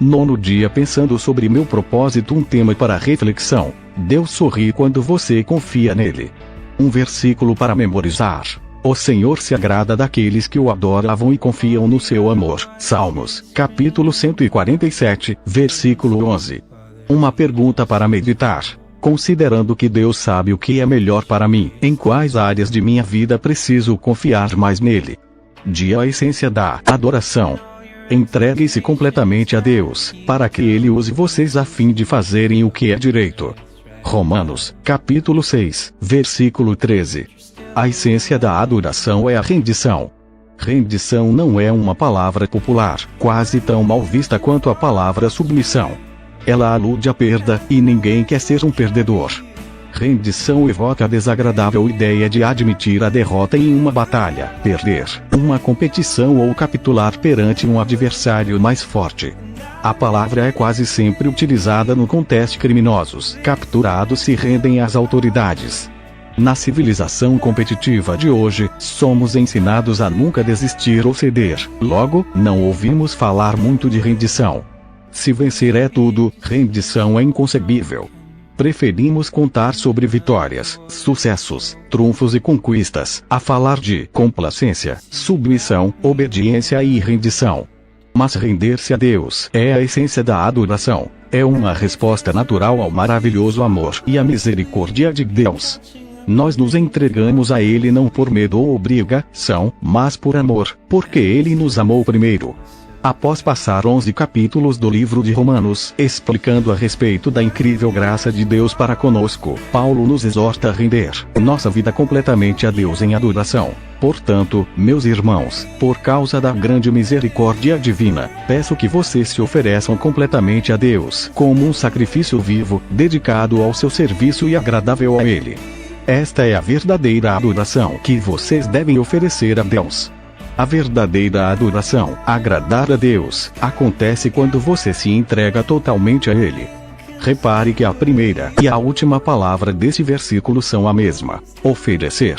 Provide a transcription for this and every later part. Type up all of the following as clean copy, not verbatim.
Nono dia pensando sobre meu propósito, um tema para reflexão. Deus sorri quando você confia nele. Um versículo para memorizar. O Senhor se agrada daqueles que o adoravam e confiam no seu amor. Salmos, capítulo 147, versículo 11. Uma pergunta para meditar. Considerando que Deus sabe o que é melhor para mim, em quais áreas de minha vida preciso confiar mais nele? Dia a essência da adoração. Entregue-se completamente a Deus, para que Ele use vocês a fim de fazerem o que é direito. Romanos, capítulo 6, versículo 13. A essência da adoração é a rendição. Rendição não é uma palavra popular, quase tão mal vista quanto a palavra submissão. Ela alude à perda, e ninguém quer ser um perdedor. Rendição evoca a desagradável ideia de admitir a derrota em uma batalha, perder uma competição ou capitular perante um adversário mais forte. A palavra é quase sempre utilizada no contexto criminosos. Capturados se rendem às autoridades. Na civilização competitiva de hoje, somos ensinados a nunca desistir ou ceder. Logo, não ouvimos falar muito de rendição. Se vencer é tudo, rendição é inconcebível. Preferimos contar sobre vitórias, sucessos, triunfos e conquistas, a falar de complacência, submissão, obediência e rendição. Mas render-se a Deus é a essência da adoração. É uma resposta natural ao maravilhoso amor e à misericórdia de Deus. Nós nos entregamos a Ele não por medo ou obrigação, mas por amor, porque Ele nos amou primeiro. Após passar 11 capítulos do livro de Romanos, explicando a respeito da incrível graça de Deus para conosco, Paulo nos exorta a render nossa vida completamente a Deus em adoração. Portanto, meus irmãos, por causa da grande misericórdia divina, peço que vocês se ofereçam completamente a Deus, como um sacrifício vivo, dedicado ao seu serviço e agradável a Ele. Esta é a verdadeira adoração que vocês devem oferecer a Deus. A verdadeira adoração, agradar a Deus, acontece quando você se entrega totalmente a Ele. Repare que a primeira e a última palavra desse versículo são a mesma: oferecer.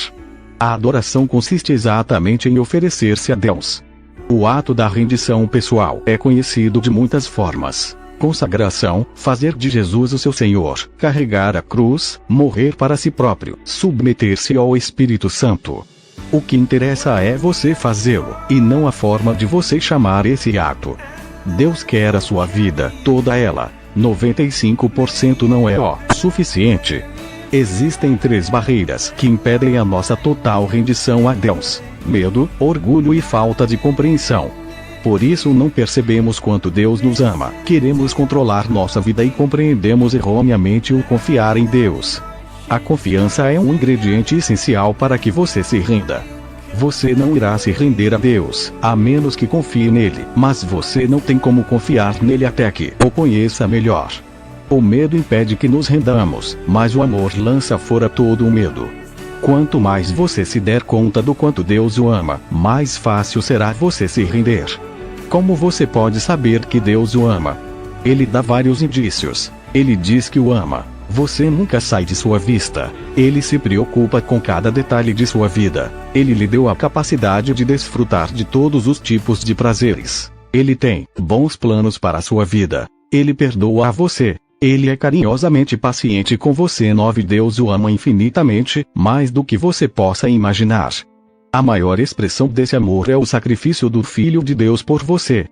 A adoração consiste exatamente em oferecer-se a Deus. O ato da rendição pessoal é conhecido de muitas formas: consagração, fazer de Jesus o seu Senhor, carregar a cruz, morrer para si próprio, submeter-se ao Espírito Santo. O que interessa é você fazê-lo, e não a forma de você chamar esse ato. Deus quer a sua vida, toda ela. 95% não é o suficiente. Existem 3 barreiras que impedem a nossa total rendição a Deus: medo, orgulho e falta de compreensão. Por isso não percebemos quanto Deus nos ama, queremos controlar nossa vida e compreendemos erroneamente o confiar em Deus. A confiança é um ingrediente essencial para que você se renda. Você não irá se render a Deus, a menos que confie nele, mas você não tem como confiar nele até que o conheça melhor. O medo impede que nos rendamos, mas o amor lança fora todo o medo. Quanto mais você se der conta do quanto Deus o ama, mais fácil será você se render. Como você pode saber que Deus o ama? Ele dá vários indícios. Ele diz que o ama. Você nunca sai de sua vista. Ele se preocupa com cada detalhe de sua vida. Ele lhe deu a capacidade de desfrutar de todos os tipos de prazeres. Ele tem bons planos para a sua vida. Ele perdoa a você. Ele é carinhosamente paciente com você. 9 Deus o ama infinitamente, mais do que você possa imaginar. A maior expressão desse amor é o sacrifício do Filho de Deus por você.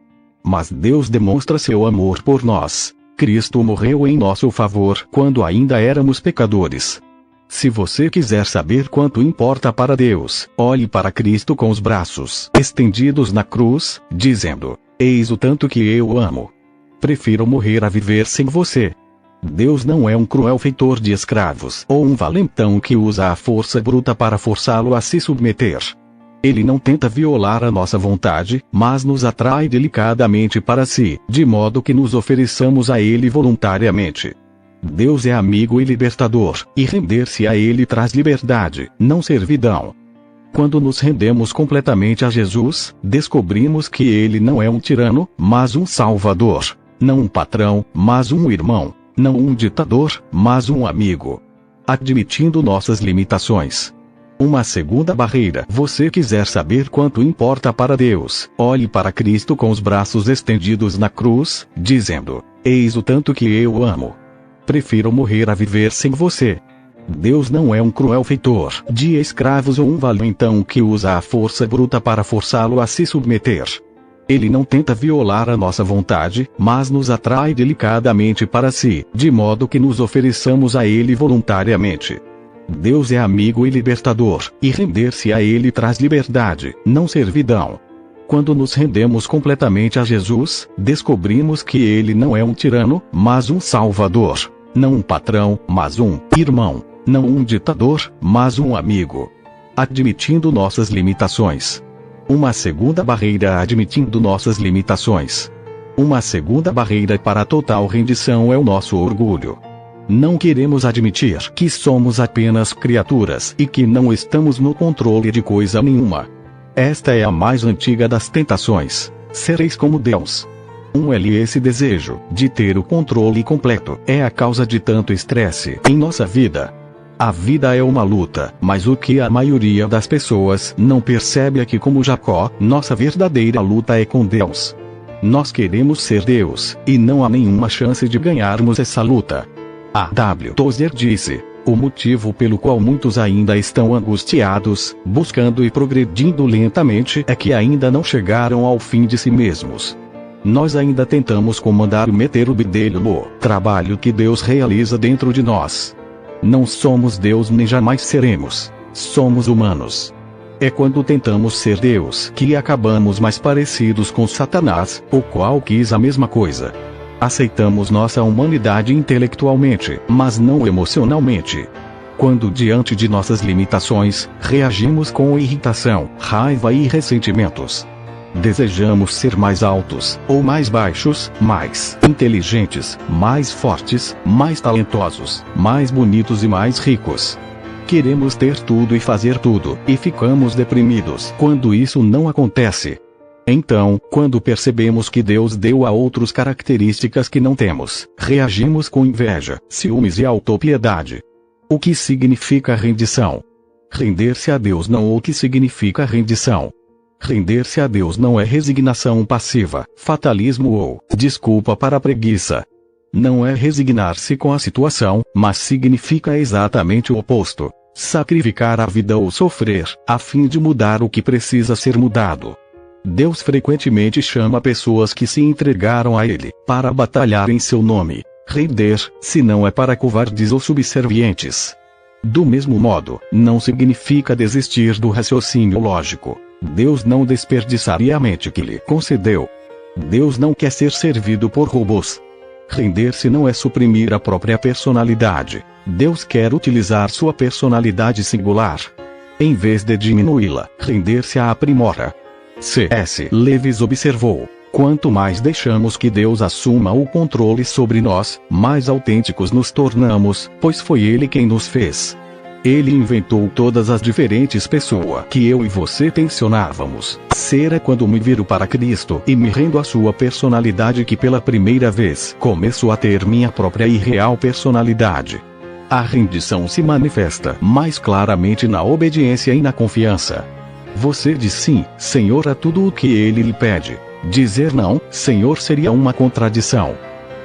Mas Deus demonstra seu amor por nós. Cristo morreu em nosso favor quando ainda éramos pecadores. Se você quiser saber quanto importa para Deus, olhe para Cristo com os braços estendidos na cruz, dizendo: eis o tanto que eu o amo. Prefiro morrer a viver sem você. Deus não é um cruel feitor de escravos ou um valentão que usa a força bruta para forçá-lo a se submeter. Ele não tenta violar a nossa vontade, mas nos atrai delicadamente para si, de modo que nos ofereçamos a Ele voluntariamente. Deus é amigo e libertador, e render-se a Ele traz liberdade, não servidão. Quando nos rendemos completamente a Jesus, descobrimos que Ele não é um tirano, mas um Salvador. Não um patrão, mas um irmão. Não um ditador, mas um amigo. Admitindo nossas limitações. Uma segunda barreira. Você quiser saber quanto importa para Deus, olhe para Cristo com os braços estendidos na cruz, dizendo: eis o tanto que eu amo. Prefiro morrer a viver sem você. Deus não é um cruel feitor de escravos ou um valentão que usa a força bruta para forçá-lo a se submeter. Ele não tenta violar a nossa vontade, mas nos atrai delicadamente para si, de modo que nos ofereçamos a Ele voluntariamente. Deus é amigo e libertador, e render-se a Ele traz liberdade, não servidão. Quando nos rendemos completamente a Jesus, descobrimos que Ele não é um tirano, mas um salvador. Não um patrão, mas um irmão. Não um ditador, mas um amigo. Admitindo nossas limitações. Uma segunda barreira admitindo nossas limitações. Uma segunda barreira para a total rendição é o nosso orgulho. Não queremos admitir que somos apenas criaturas e que não estamos no controle de coisa nenhuma. Esta é a mais antiga das tentações. Sereis como Deus. Esse desejo de ter o controle completo é a causa de tanto estresse em nossa vida. A vida é uma luta, mas o que a maioria das pessoas não percebe é que, como Jacó, nossa verdadeira luta é com Deus. Nós queremos ser Deus, e não há nenhuma chance de ganharmos essa luta. A. W. Tozer disse: o motivo pelo qual muitos ainda estão angustiados, buscando e progredindo lentamente é que ainda não chegaram ao fim de si mesmos. Nós ainda tentamos comandar e meter o bedelho no trabalho que Deus realiza dentro de nós. Não somos Deus nem jamais seremos. Somos humanos. É quando tentamos ser Deus que acabamos mais parecidos com Satanás, o qual quis a mesma coisa. Aceitamos nossa humanidade intelectualmente, mas não emocionalmente. Quando diante de nossas limitações, reagimos com irritação, raiva e ressentimentos. Desejamos ser mais altos, ou mais baixos, mais inteligentes, mais fortes, mais talentosos, mais bonitos e mais ricos. Queremos ter tudo e fazer tudo, e ficamos deprimidos quando isso não acontece. Então, quando percebemos que Deus deu a outros características que não temos, reagimos com inveja, ciúmes e autopiedade. O que significa rendição? Render-se a Deus não. O que significa rendição? Render-se a Deus não é resignação passiva, fatalismo ou desculpa para a preguiça. Não é resignar-se com a situação, mas significa exatamente o oposto: sacrificar a vida ou sofrer, a fim de mudar o que precisa ser mudado. Deus frequentemente chama pessoas que se entregaram a Ele, para batalhar em seu nome. Render-se não é para covardes ou subservientes. Do mesmo modo, não significa desistir do raciocínio lógico. Deus não desperdiçaria a mente que lhe concedeu. Deus não quer ser servido por robôs. Render-se não é suprimir a própria personalidade. Deus quer utilizar sua personalidade singular. Em vez de diminuí-la, render-se a aprimora. C.S. Lewis observou: quanto mais deixamos que Deus assuma o controle sobre nós, mais autênticos nos tornamos, pois foi Ele quem nos fez. Ele inventou todas as diferentes pessoas que eu e você tensionávamos ser. É quando me viro para Cristo e me rendo à sua personalidade que pela primeira vez começo a ter minha própria e real personalidade. A rendição se manifesta mais claramente na obediência e na confiança. Você diz sim, Senhor, a tudo o que Ele lhe pede. Dizer não, Senhor, seria uma contradição.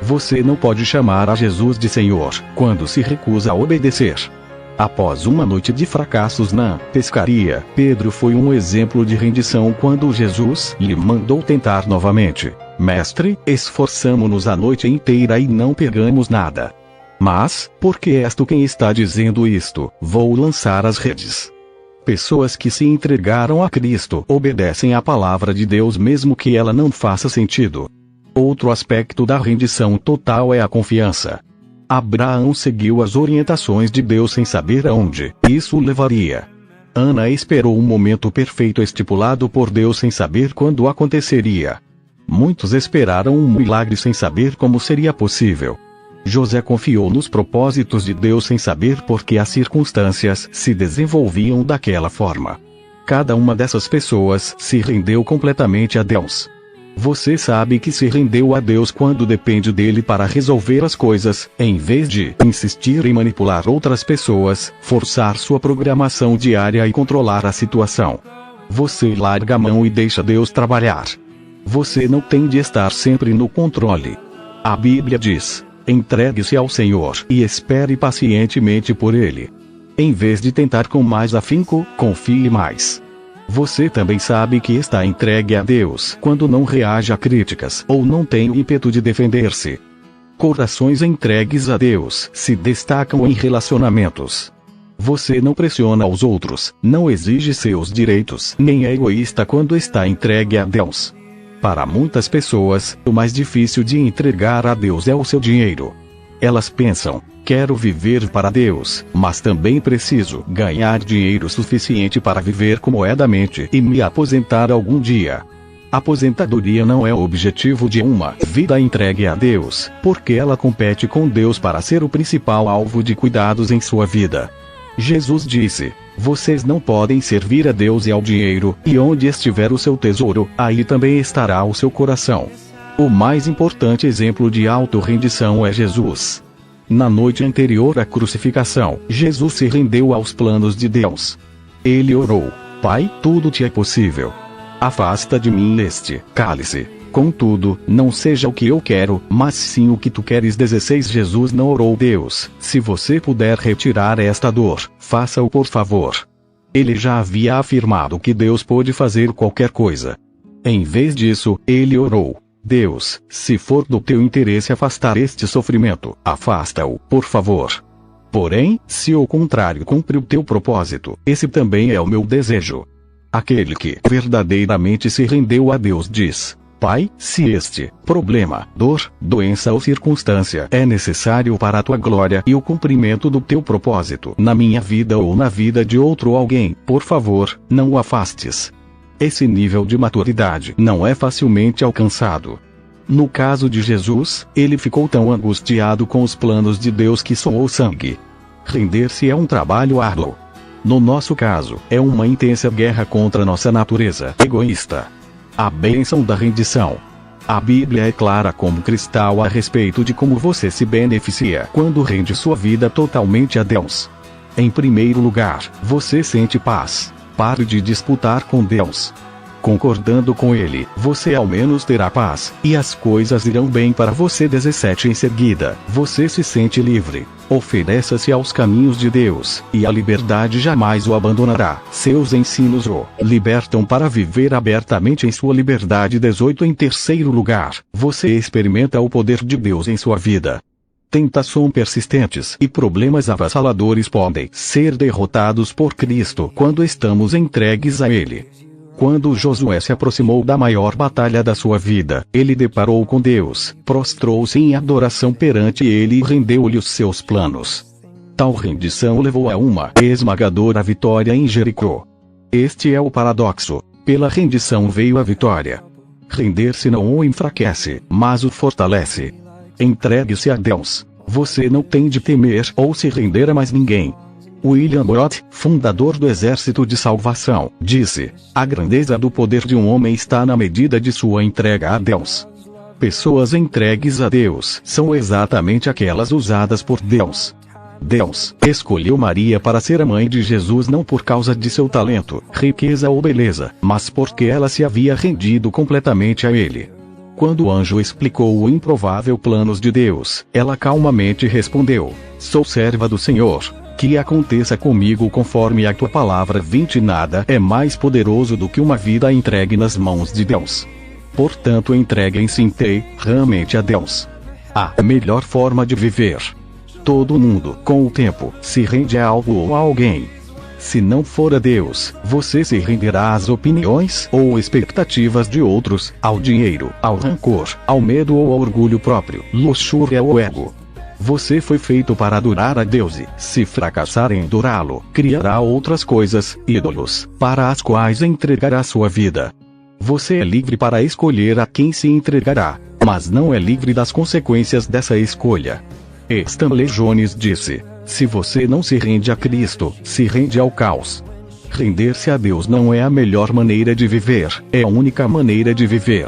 Você não pode chamar a Jesus de Senhor quando se recusa a obedecer. Após uma noite de fracassos na pescaria, Pedro foi um exemplo de rendição quando Jesus lhe mandou tentar novamente. Mestre, esforçamo-nos a noite inteira e não pegamos nada. Mas, porque és tu quem está dizendo isto, vou lançar as redes. Pessoas que se entregaram a Cristo obedecem à palavra de Deus mesmo que ela não faça sentido. Outro aspecto da rendição total é a confiança. Abraão seguiu as orientações de Deus sem saber aonde isso o levaria. Ana esperou o momento perfeito estipulado por Deus sem saber quando aconteceria. Muitos esperaram um milagre sem saber como seria possível. José confiou nos propósitos de Deus sem saber por que as circunstâncias se desenvolviam daquela forma. Cada uma dessas pessoas se rendeu completamente a Deus. Você sabe que se rendeu a Deus quando depende dele para resolver as coisas, em vez de insistir em manipular outras pessoas, forçar sua programação diária e controlar a situação. Você larga a mão e deixa Deus trabalhar. Você não tem de estar sempre no controle. A Bíblia diz: entregue-se ao Senhor e espere pacientemente por Ele. Em vez de tentar com mais afinco, confie mais. Você também sabe que está entregue a Deus quando não reage a críticas ou não tem o ímpeto de defender-se. Corações entregues a Deus se destacam em relacionamentos. Você não pressiona os outros, não exige seus direitos, nem é egoísta quando está entregue a Deus. Para muitas pessoas, o mais difícil de entregar a Deus é o seu dinheiro. Elas pensam: quero viver para Deus, mas também preciso ganhar dinheiro suficiente para viver comodamente e me aposentar algum dia. Aposentadoria não é o objetivo de uma vida entregue a Deus, porque ela compete com Deus para ser o principal alvo de cuidados em sua vida. Jesus disse: vocês não podem servir a Deus e ao dinheiro, e onde estiver o seu tesouro, aí também estará o seu coração. O mais importante exemplo de autorrendição é Jesus. Na noite anterior à crucificação, Jesus se rendeu aos planos de Deus. Ele orou: Pai, tudo te é possível. Afasta de mim este cálice. Contudo, não seja o que eu quero, mas sim o que tu queres. 16 Jesus não orou: Deus, se você puder retirar esta dor, faça-o por favor. Ele já havia afirmado que Deus pôde fazer qualquer coisa. Em vez disso, ele orou: Deus, se for do teu interesse afastar este sofrimento, afasta-o, por favor. Porém, se ao contrário cumpre o teu propósito, esse também é o meu desejo. Aquele que verdadeiramente se rendeu a Deus diz: Pai, se este problema, dor, doença ou circunstância é necessário para a tua glória e o cumprimento do teu propósito na minha vida ou na vida de outro alguém, por favor, não o afastes. Esse nível de maturidade não é facilmente alcançado. No caso de Jesus, ele ficou tão angustiado com os planos de Deus que suou sangue. Render-se é um trabalho árduo. No nosso caso, é uma intensa guerra contra nossa natureza egoísta. A bênção da rendição. A Bíblia é clara como cristal a respeito de como você se beneficia quando rende sua vida totalmente a Deus. Em primeiro lugar, você sente paz. Pare de disputar com Deus. Concordando com Ele, você ao menos terá paz, e as coisas irão bem para você. 17 Em seguida, você se sente livre. Ofereça-se aos caminhos de Deus, e a liberdade jamais o abandonará. Seus ensinos o libertam para viver abertamente em sua liberdade. 18 Em terceiro lugar, você experimenta o poder de Deus em sua vida. Tentações persistentes e problemas avassaladores podem ser derrotados por Cristo quando estamos entregues a Ele. Quando Josué se aproximou da maior batalha da sua vida, ele deparou com Deus, prostrou-se em adoração perante Ele e rendeu-lhe os seus planos. Tal rendição levou a uma esmagadora vitória em Jericó. Este é o paradoxo: pela rendição veio a vitória. Render-se não o enfraquece, mas o fortalece. Entregue-se a Deus. Você não tem de temer ou se render a mais ninguém. William Booth, fundador do Exército de Salvação, disse: a grandeza do poder de um homem está na medida de sua entrega a Deus. Pessoas entregues a Deus são exatamente aquelas usadas por Deus. Deus escolheu Maria para ser a mãe de Jesus não por causa de seu talento, riqueza ou beleza, mas porque ela se havia rendido completamente a Ele. Quando o anjo explicou o improvável planos de Deus, ela calmamente respondeu: sou serva do Senhor. Que aconteça comigo conforme a tua palavra. 20 Nada é mais poderoso do que uma vida entregue nas mãos de Deus. Portanto, entreguem-se inteiramente a Deus. A melhor forma de viver. Todo mundo, com o tempo, se rende a algo ou a alguém. Se não for a Deus, você se renderá às opiniões ou expectativas de outros, ao dinheiro, ao rancor, ao medo ou ao orgulho próprio, luxúria ou ego. Você foi feito para adorar a Deus e, se fracassar em adorá-lo, criará outras coisas, ídolos, para as quais entregará sua vida. Você é livre para escolher a quem se entregará, mas não é livre das consequências dessa escolha. Stanley Jones disse: se você não se rende a Cristo, se rende ao caos. Render-se a Deus não é a melhor maneira de viver, é a única maneira de viver.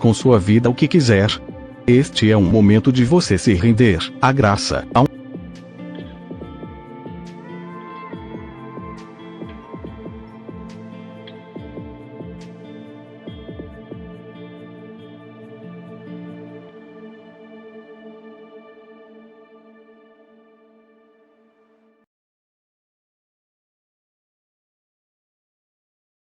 com sua vida o que quiser. Este é um momento de você se render à graça, a um